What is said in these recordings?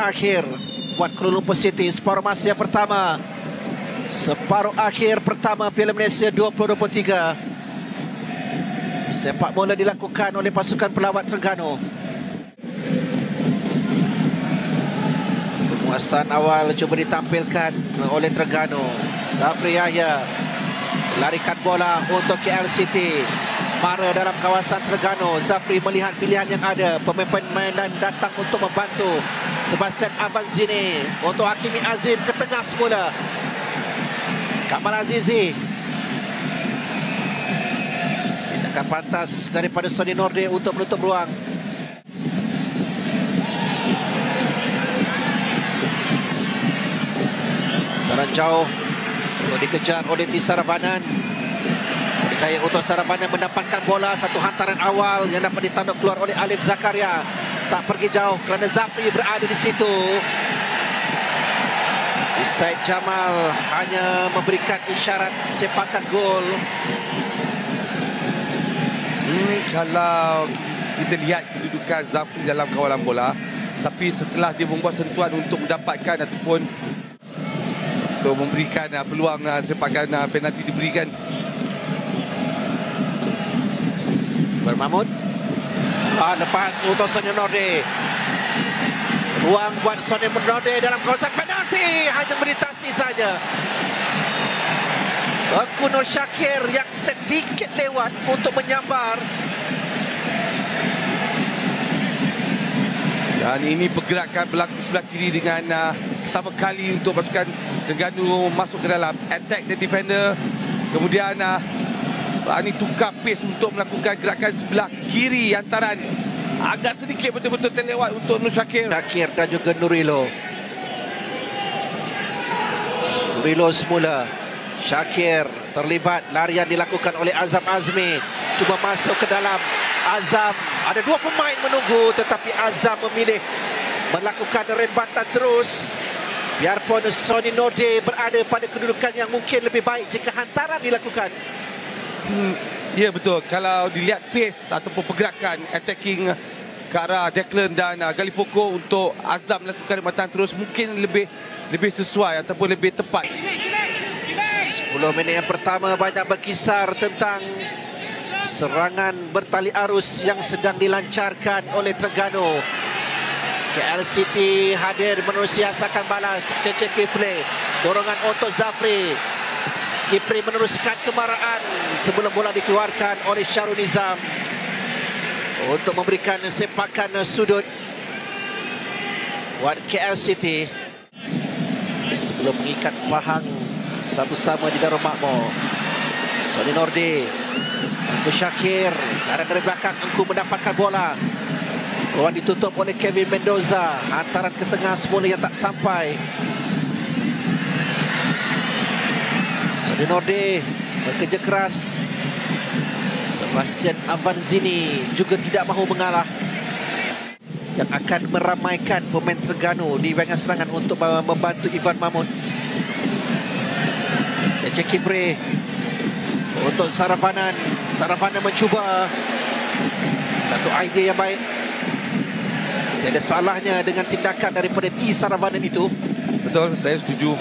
akhir buat Kuala Lumpur City. Separuh masa yang pertama, separuh akhir pertama Piala Malaysia 2023. Sepak bola dilakukan oleh pasukan pelawat Terengganu. Penguasaan awal cuba ditampilkan oleh Terengganu. Zafri Yahya larikan bola untuk KL City. Mara dalam kawasan Terengganu. Zafri melihat pilihan yang ada. Pemain-pemain dan datang untuk membantu. Sebastian Avanzini untuk Hakimi Azim ke tengah semula. Kamal Azizi. Tindakan pantas daripada Sony Nordin untuk menutup ruang. Antaran jauh untuk dikejar oleh T. Saravanan. Berjaya untuk Saravanan mendapatkan bola. Satu hantaran awal yang dapat ditanduk keluar oleh Alif Zakaria. Tak pergi jauh kerana Zafri berada di situ. Usaid Jamal hanya memberikan isyarat sepakan gol. Kalau kita lihat kedudukan Zafri dalam kawalan bola, tapi setelah dia membuat sentuhan untuk mendapatkan ataupun untuk memberikan peluang sepakan penalti diberikan. Mahmud. Lepas untuk Sony Nordin. Ruang buat Sony Nordin dalam kawasan penalti. Hanya melintasi saja. Engku Nur Shakir yang sedikit lewat untuk menyambar. Dan ini pergerakan berlaku sebelah kiri dengan pertama kali untuk pasukan Terengganu masuk ke dalam attack the defender. Kemudian ini tukar pace untuk melakukan gerakan sebelah kiri hantaran. Agak sedikit betul-betul terlewat untuk Nur Shakir. Shakir dan juga Nurilo. Nurilo semula. Shakir terlibat. Larian dilakukan oleh Azam Azmi. Cuba masuk ke dalam. Azam. Ada dua pemain menunggu. Tetapi Azam memilih melakukan rembatan terus. Biarpun Sony Nordin berada pada kedudukan yang mungkin lebih baik jika hantaran dilakukan. Ya betul. Kalau dilihat pace ataupun pergerakan attacking ke arah Declan dan Galifoko untuk Azam melakukan rembatan terus mungkin lebih sesuai ataupun lebih tepat. 10 minit yang pertama banyak berkisar tentang serangan bertali arus yang sedang dilancarkan oleh Terengganu. KL City hadir menerusi asakan balas. Cece Kipre. Dorongan untuk Zafri. Kipri meneruskan kemarahan sebelum bola dikeluarkan oleh Syarul Nizam untuk memberikan sepakan sudut buat KL City sebelum mengikat pahang satu sama di Darul Makmur. Sony Nordin, Engku Shakir dari belakang. Engku mendapatkan bola. Ruang ditutup oleh Kevin Mendoza. Hantaran ke tengah semula yang tak sampai. Sony Nordin bekerja keras. Sebastian Avanzini juga tidak mahu mengalah. Yang akan meramaikan pemain Terengganu di bahagian serangan untuk membantu Ivan Mahmud. Cece Kipre untuk Saravanan. Saravanan mencuba satu idea yang baik. Tidak salahnya dengan tindakan daripada T. Saravanan itu. Betul, saya setuju.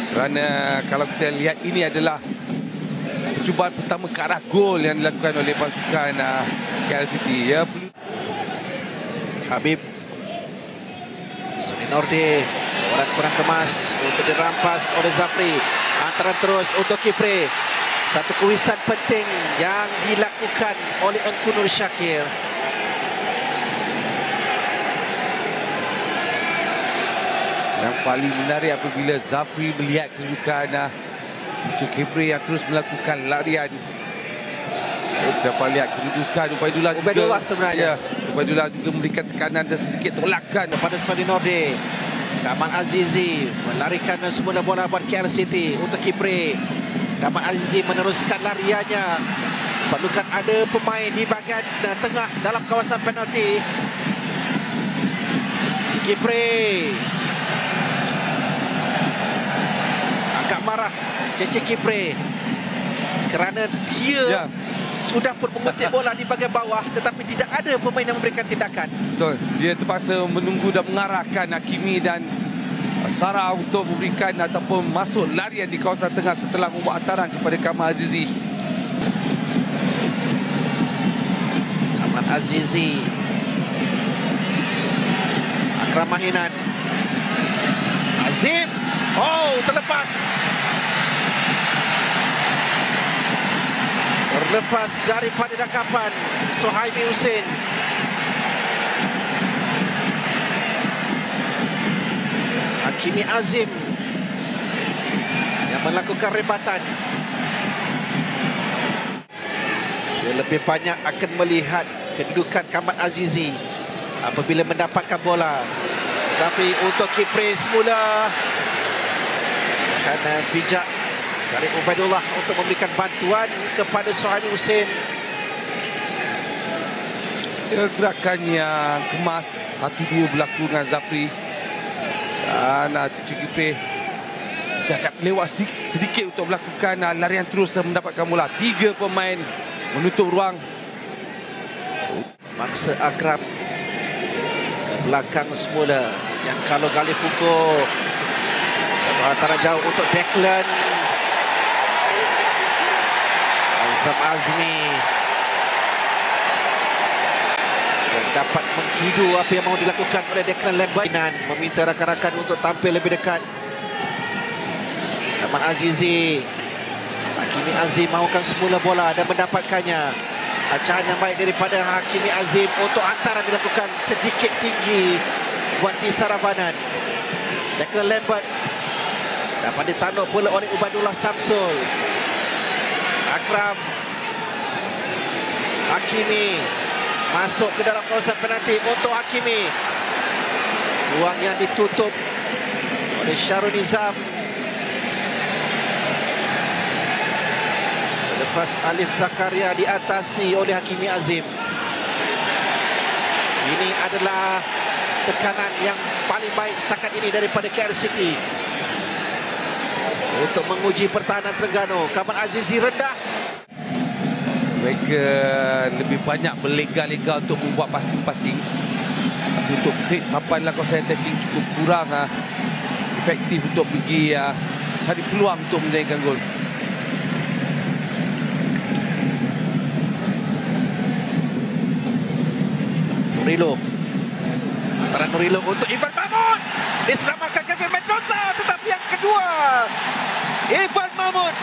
Kerana kalau kita lihat ini adalah percubaan pertama ke arah gol yang dilakukan oleh pasukan KL City. Ya, Habib. Sony Nordin. Orang kurang kemas untuk dirampas oleh Zafri. Antara terus untuk Kipre. Satu kuisan penting yang dilakukan oleh Engku Nur Shakir. Yang paling menarik apabila Zafri melihat kedudukan Kipre yang terus melakukan larian. Kita lihat kedudukan Ubaidullah juga sebenarnya. Ya, Ubaidullah juga memberikan tekanan dan sedikit tolakan kepada Sony Nordin. Kamal Azizi melarikan semula bola buat KL City untuk Kipre. Kamal Azizi meneruskan lariannya. Perlukan ada pemain di bahagian tengah dalam kawasan penalti. Kipre agak marah. Cece Kipre kerana dia sudah pun mengutip bola di bahagian bawah, tetapi tidak ada pemain yang memberikan tindakan. Betul. Dia terpaksa menunggu dan mengarahkan Hakimi dan Sarah untuk memberikan ataupun masuk larian di kawasan tengah setelah membuat hantaran kepada Kamal Azizi. Kamal Azizi, Akram Mahinan, Azim, terlepas. Terlepas daripada dakapan Suhaimi Husin. Hakimi Azim yang melakukan rebatan. Dia lebih banyak akan melihat kedudukan Kamal Azizi apabila mendapatkan bola. Zafri untuk Kipre semula. Akan bijak dari Ubaidullah untuk memberikan bantuan kepada Suhaimi Husin. Gerakan yang kemas 1-2 berlaku dengan Zafri. Dan Cucu Kipre agak lewat sedikit untuk melakukan larian terus dan mendapatkan bola. 3 pemain menutup ruang. Maksa Akram ke belakang semula. Yang kalau Galifuko, satu hantaran jauh untuk Declan. Azam Azmi yang dapat menghidu apa yang mahu dilakukan oleh Declan Lembanan, meminta rakan-rakan untuk tampil lebih dekat. Kamal Azizi, Hakimi Azim mahukan semula bola dan mendapatkannya. Acahan yang baik daripada Hakimi Azim untuk hantaran dilakukan sedikit tinggi Wanti Saravanan. Declan Lambert dapat ditanduk pula oleh Ubaidullah Samsul. Akram, Hakimi masuk ke dalam kawasan penalti untuk Hakimi. Ruang yang ditutup oleh Syarul Nizam. Selepas Alif Zakaria diatasi oleh Hakimi Azim. Ini adalah tekanan yang paling baik setakat ini daripada KL City untuk menguji pertahanan Terengganu. Kamal Azizi rendah. Mereka lebih banyak berlega-lega untuk membuat passing-passing. Tapi untuk create sampai dalam kawasan attacking cukup kurang efektif untuk pergi cari peluang untuk menjadikan gol. Nurilo. Antara Nurilo untuk Ivan Mahmud. Diselamatkan Kevin Mendoza. Tetapi yang kedua, Ivan Mahmud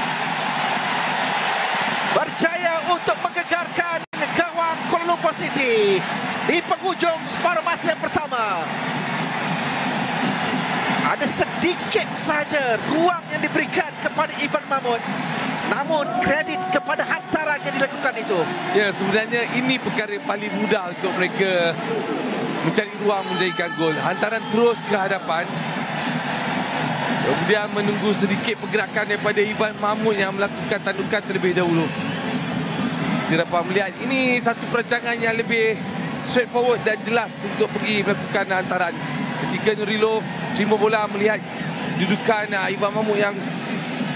berjaya untuk menggegarkan gawang Kuala Lumpur City di penghujung separuh masa yang pertama. Ada sedikit sahaja ruang yang diberikan kepada Ivan Mahmud, namun kredit kepada hantaran yang dilakukan itu. Ya, sebenarnya ini perkara paling mudah untuk mereka mencari ruang menjadikan gol. Hantaran terus ke hadapan, kemudian menunggu sedikit pergerakan daripada Ivan Mahmud yang melakukan tandukan terlebih dahulu. Kita dapat melihat ini satu perancangan yang lebih straightforward dan jelas untuk pergi melakukan hantaran. Ketika Nurilo terima bola, melihat kedudukan Ivan Mahmud yang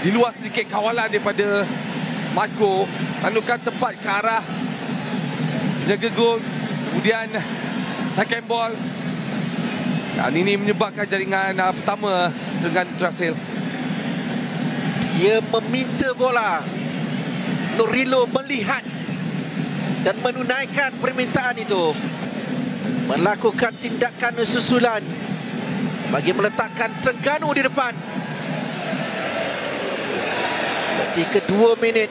di luar sedikit kawalan daripada Marco, tandukan tepat ke arah penjaga gol. Kemudian second ball, dan ini menyebabkan jaringan pertama Terengganu terhasil. Dia meminta bola, Nurilo melihat dan menunaikan permintaan itu, melakukan tindakan susulan bagi meletakkan Terengganu di depan. Ketika 2 minit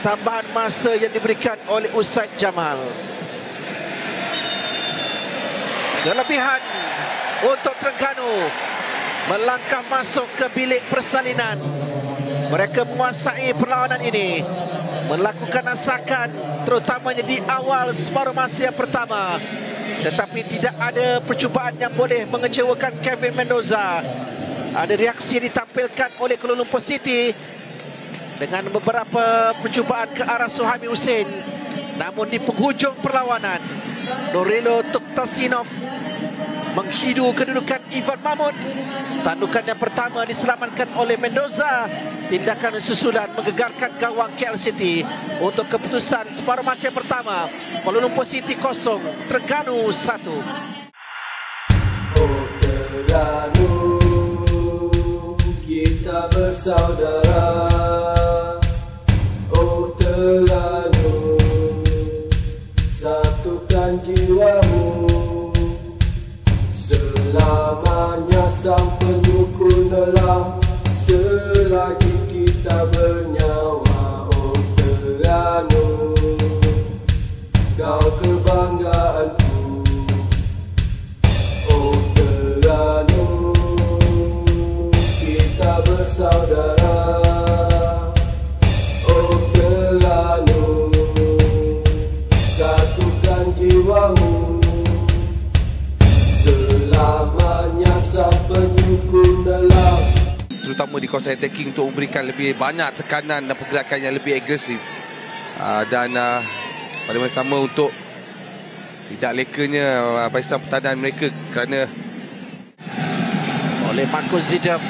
tambahan masa yang diberikan oleh Usaid Jamal. Kelebihan untuk Terengganu melangkah masuk ke bilik persalinan. Mereka menguasai perlawanan ini, melakukan asakan terutamanya di awal separuh masa yang pertama. Tetapi tidak ada percubaan yang boleh mengecewakan Kevin Mendoza. Ada reaksi ditampilkan oleh Kuala Lumpur City dengan beberapa percubaan ke arah Suhaimi Husin. Namun di penghujung perlawanan, Nurilo Tuktasinov menghidu kedudukan Ivan Mahmud. Tandukan yang pertama diselamatkan oleh Mendoza. Tindakan susulan menggegarkan gawang KL City untuk keputusan separuh masa pertama. Kuala Lumpur City 0, Terengganu 1. Oh Terengganu, kita bersaudara. Oh Terengganu, satukan jiwamu. Selamanya sang penyukun dalam, selagi kita bernyawa. Oh Terengganu, kau kebanggaanku. Oh Terengganu, kita bersaudara. Oh Terengganu, satukan jiwamu. Selamanya sang penyukun dalam, terutama di kawasan attacking untuk memberikan lebih banyak tekanan dan pergerakan yang lebih agresif, dan pada masa sama untuk tidak lekanya barisan pertahanan mereka kerana Oleh Marcus Zidane.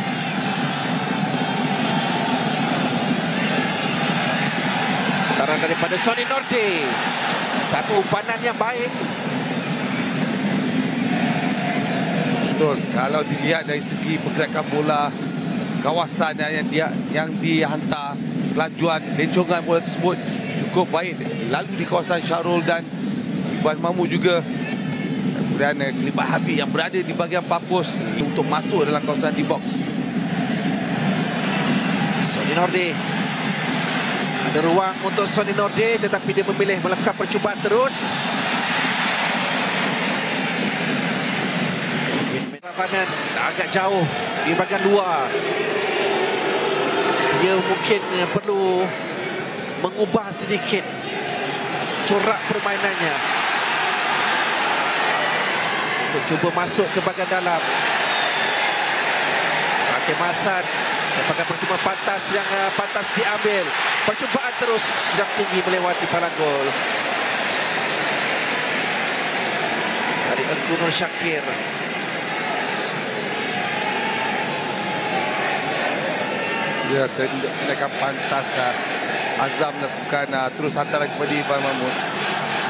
Taran daripada Sonny Norde. Satu umpanan yang baik. betul kalau dilihat dari segi pergerakan bola, kawasan yang dihantar, kelajuan lencongan bola tersebut cukup baik. Lalu di kawasan Syahrul dan Ivan Mahmud juga. Kemudian Kelibat Habib yang berada di bahagian papus untuk masuk dalam kawasan di box. Sonny Norde. Ada ruang untuk Sonny Norde, tetapi dia memilih melakukan percubaan terus. Kanan agak jauh di bahagian luar. Dia mungkin perlu mengubah sedikit corak permainannya untuk cuba masuk ke bahagian dalam. Hakim Hassan sebagai percubaan pantas yang pantas diambil. Percubaan terus yang tinggi melewati palang gol. Dari Engku Nur Syakir. Ya, tindakan pantas Azam lakukan terus hantaran kepada Ivan Mahmud.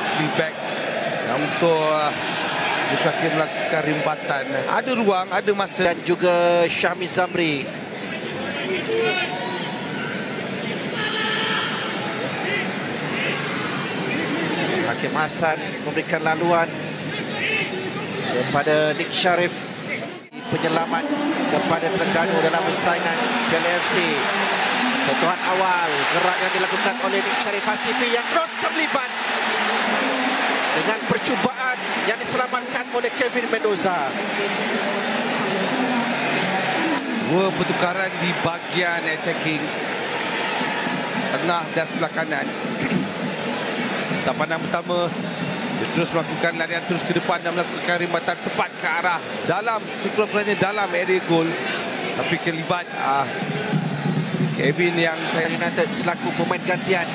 Skill back untuk Syakir melakukan rimbatan. Ada ruang, ada masa. Dan juga Syahmi Zamri. Hakim Hassan memberikan laluan kepada Nick Sharif. Penyelamat kepada Terengganu dalam persaingan Piala AFC. Sentuhan awal gerak yang dilakukan oleh Nick Sharif Hasifi yang terus terlibat dengan percubaan yang diselamatkan oleh Kevin Mendoza. Dua pertukaran di bahagian attacking tengah dan sebelah kanan. Tampanan pertama, dia terus melakukan larian terus ke depan dan melakukan rimbatan tepat ke arah dalam, sekurang-kurangnya dalam area gol. Tapi Kelibat Kevin yang saya United selaku pemain gantian.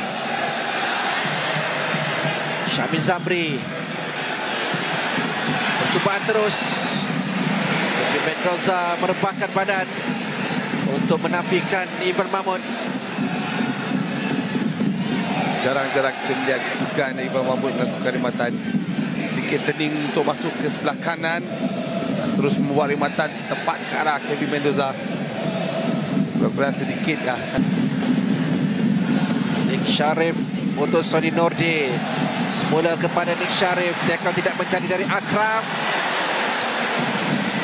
Syahmi Zamri. Percubaan terus. Kevin Mendoza merebahkan badan untuk menafikan Ivan Mahmud. jarang-jarang kita melihat bukan Ivan Mahmud melakukan rimbatan. Sedikit turning untuk masuk ke sebelah kanan dan terus membuat rimbatan tepat ke arah Kevin Mendoza. Kurang-kurang sedikit lah. Nick Sharif untuk Sonny Norde. Semula kepada Nick Sharif. Tackle tidak menjadi dari Akram.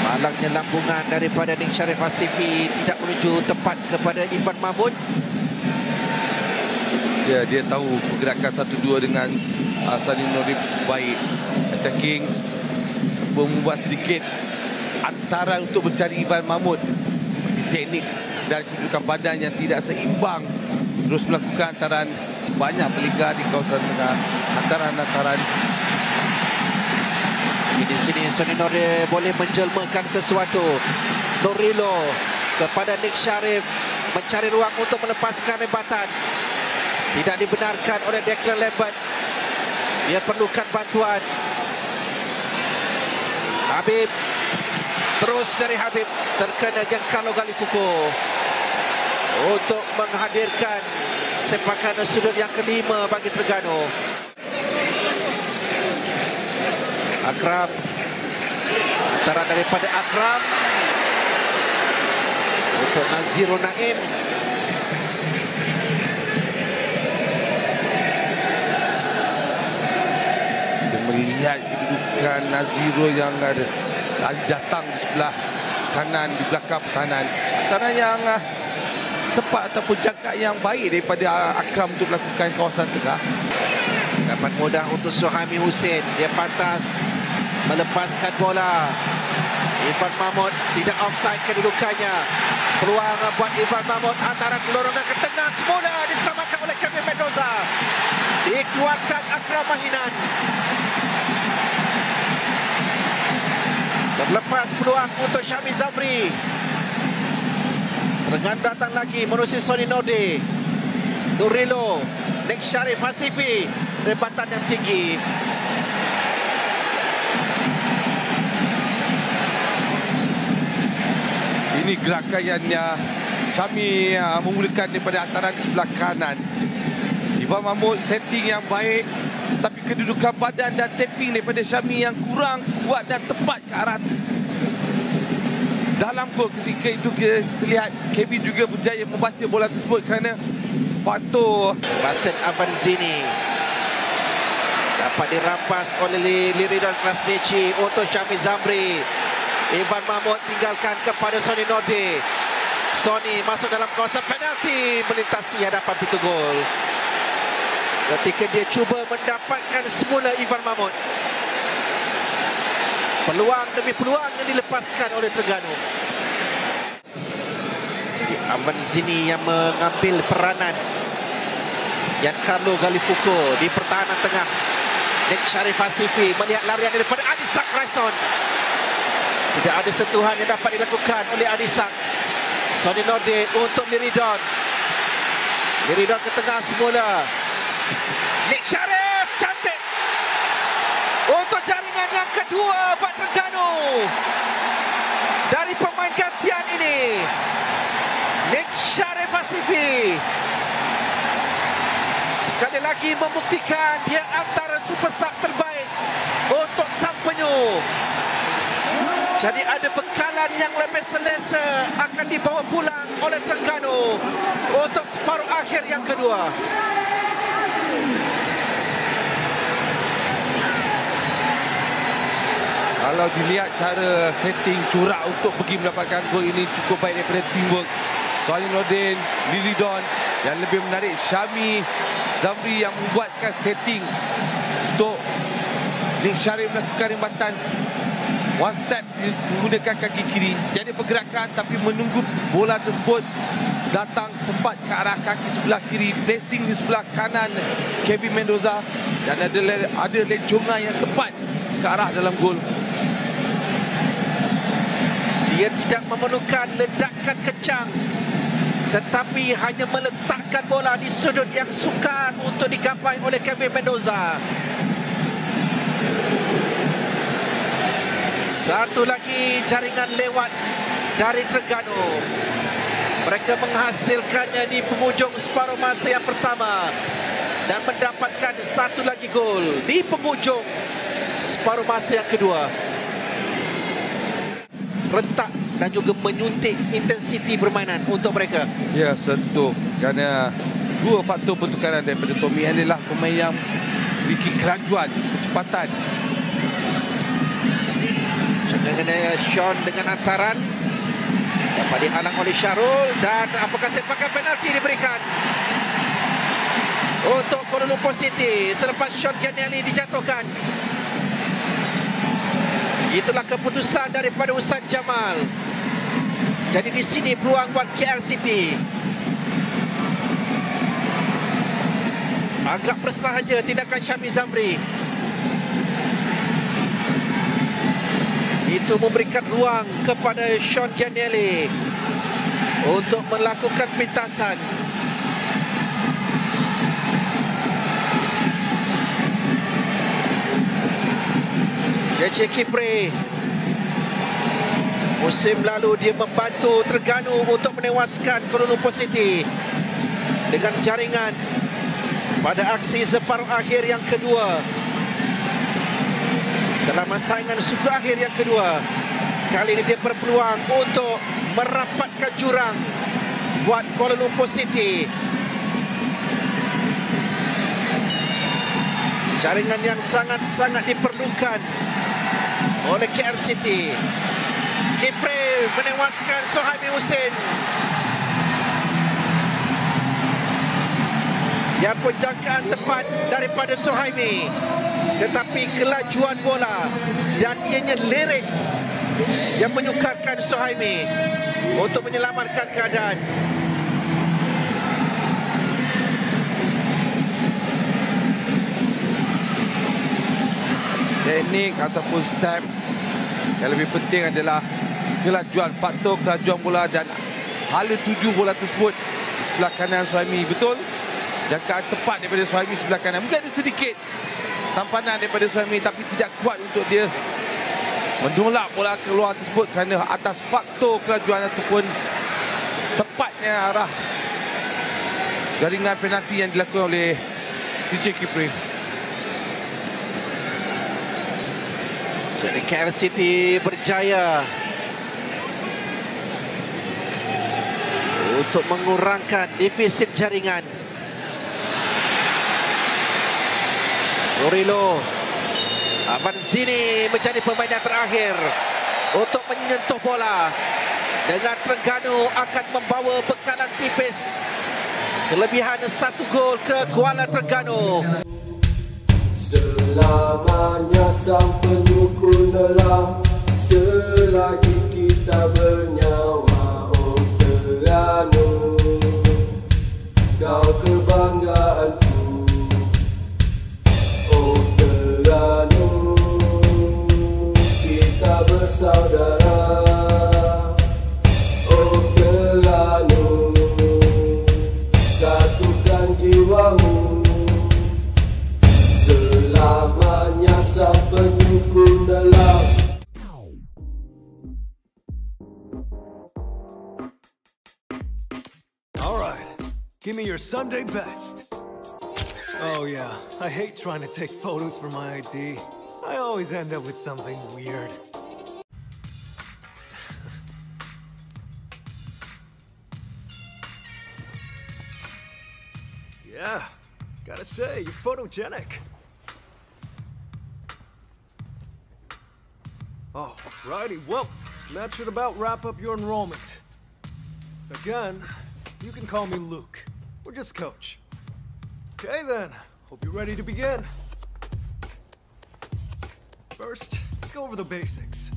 Malangnya lambungan daripada Nick Sharif Hasifi tidak menuju tepat kepada Ivan Mahmud. Ya, dia tahu pergerakan 1-2 dengan Sonny Norde baik. Attacking cuba membuat sedikit antaran untuk mencari Ivan Mahmud. Di teknik dan kedudukan badan yang tidak seimbang, terus melakukan antaran. Banyak peliga di kawasan tengah. Antaran-antaran. Di sini Sonny Norde boleh menjelmakan sesuatu. Norilo kepada Nick Sharif mencari ruang untuk melepaskan rebatan. Tidak dibenarkan oleh Declan Lambert. Dia perlukan bantuan. Habib Terus dari Habib, terkena Giancarlo Gallifuco untuk menghadirkan sepakan sudut yang kelima bagi Terengganu. Akram, antara daripada Akram untuk Nazirul Naim. Kita melihat kedudukan Nazirul yang ada datang di sebelah kanan, di belakang pertahanan. Pertahanan yang tepat ataupun jangka yang baik daripada Akram untuk melakukan kawasan tengah. Dapat mudah untuk Suhaimi Hussein. Dia pantas melepaskan bola. Irfan Mahmud tidak offside kedudukannya. Peluang buat Irfan Mahmud, antara gelorongan ke tengah semula diselamatkan oleh Kevin Mendoza. Dikeluarkan Akram Mahinan. Terlepas peluang untuk Syami Zamri. Terengganu datang lagi menerusi Sony Norde. Nurilo, Nek Sharif Hasifi, rebatan yang tinggi. Ini gerakan yang Syami memulakan daripada antara di sebelah kanan. Irfan Mahmud setting yang baik, tapi kedudukan badan dan tapping daripada Syami yang kurang kuat dan tepat ke arah dalam gol. Ketika itu kita terlihat Kevin juga berjaya membaca bola tersebut kerana faktor Sebastian Avanzini dapat dirampas oleh Liridon Krasniqi untuk Syami Zamri. Irfan Mahmud tinggalkan kepada Sony Norde. Sony masuk dalam kawasan penalti, melintasi hadapan pintu gol. Ketika dia cuba mendapatkan semula Irfan Mahmud, peluang demi peluang yang dilepaskan oleh Terengganu. Jadi Avanzini yang mengambil peranan Giancarlo Gallifuco di pertahanan tengah. Nek Sharif Hasifi melihat larian daripada Adisak Raison. Tidak ada sentuhan yang dapat dilakukan oleh Adisak. Sony Norde untuk Liridon. Liridon ke tengah semula. Nek Sharif, cantik untuk jaringan yang kedua buat Terengganu. Dari pemain gantian ini, Nek Sharif Hasifi sekali lagi membuktikan dia antara super sub terbaik untuk sang penyu. Jadi ada bekalan yang lebih selesa akan dibawa pulang oleh Terengganu untuk separuh akhir yang kedua. Kalau dilihat cara setting corak untuk pergi mendapatkan gol ini cukup baik daripada teamwork Sony Nordin, Liridon, dan lebih menarik Syami Zamri yang membuatkan setting untuk Nek Sharif melakukan rembatan one step menggunakan kaki kiri. Tiada pergerakan tapi menunggu bola tersebut datang tepat ke arah kaki sebelah kiri, placing di sebelah kanan Kevin Mendoza, dan ada lencongan yang tepat ke arah dalam gol. Dia tidak memerlukan ledakan kencang, tetapi hanya meletakkan bola di sudut yang sukar untuk digapai oleh Kevin Mendoza. Satu lagi jaringan lewat dari Terengganu. Mereka menghasilkannya di penghujung separuh masa yang pertama dan mendapatkan satu lagi gol di penghujung separuh masa yang kedua. Rentak dan juga menyuntik intensiti permainan untuk mereka. Ya, sentuh. Kerana dua faktor pertukaran daripada Tommy adalah pemain yang memiliki kerajuan, kecepatan. Sean dengan hantaran dapat dihalang oleh Syarul, dan apakah sepakan penalti diberikan untuk Kuala Lumpur City selepas Sean Gianelli dijatuhkan. Itulah keputusan daripada Ustaz Jamal. Jadi di sini peluang buat KL City. Agak bersahaja tindakan Syami Zamri. Itu memberikan ruang kepada Sean Gianelli untuk melakukan pintasan. JJ Kipre Musim lalu dia membantu Terengganu untuk menewaskan Kuala Lumpur City dengan jaringan pada aksi separuh akhir yang kedua. Dalam saingan suku akhir yang kedua, kali ini dia berpeluang untuk merapatkan jurang buat Kuala Lumpur City. Jaringan yang sangat-sangat diperlukan oleh KL City. Kipre menewaskan Suhaimi Husin. Yang pun jangkaan tepat daripada Suhaimi, tetapi kelajuan bola dan ianya lirik yang menyukarkan Suhaimi untuk menyelamatkan keadaan. Teknik ataupun step, yang lebih penting adalah kelajuan, faktor kelajuan bola dan hala tuju bola tersebut di sebelah kanan Suhaimi. Betul, jangkaan tepat daripada Suhaimi sebelah kanan. Mungkin ada sedikit tampanan daripada Suhaimi, tapi tidak kuat untuk dia menolak bola keluar tersebut kerana atas faktor kelajuan ataupun tepatnya arah jaringan penalti yang dilakukan oleh TJ Kipre. Jadi KL City berjaya untuk mengurangkan defisit jaringan. Nurilo Amanzini menjadi pemain yang terakhir untuk menyentuh bola, dengan Terengganu akan membawa bekalan tipis kelebihan 1 gol ke Kuala Terengganu. Selamanya sang penyukun dalam, selagi kita bernyawa. Oh Terengganu, kau kebanggaanku. Oh Terengganu, kita bersaudara. Oh Terengganu, satukan jiwamu. Selamanya sang penyukun dalam. Alright, give me your Sunday best. Oh yeah, I hate trying to take photos for my ID. I always end up with something weird. Yeah, gotta say, you're photogenic. Oh, righty, well, that should about wrap up your enrollment. Again, you can call me Luke, or just Coach. Okay then, hope you're ready to begin. First, let's go over the basics.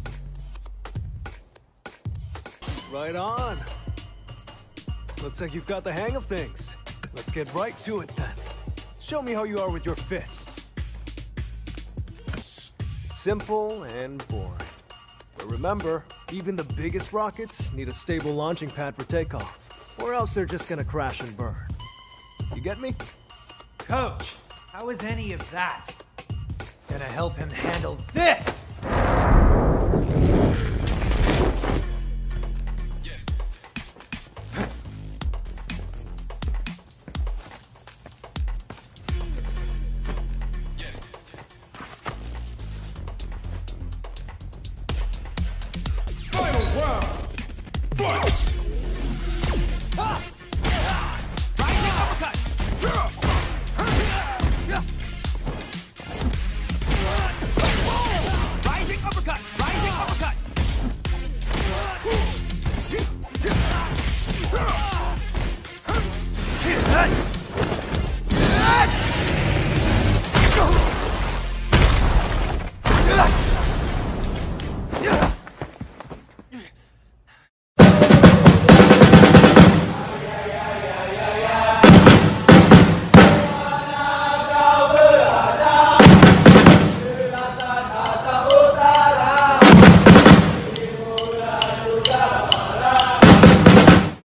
Right on. Looks like you've got the hang of things. Let's get right to it then. Show me how you are with your fists. Simple and boring. But remember, even the biggest rockets need a stable launching pad for takeoff, or else they're just gonna crash and burn. You get me? Coach, how is any of that gonna help him handle this?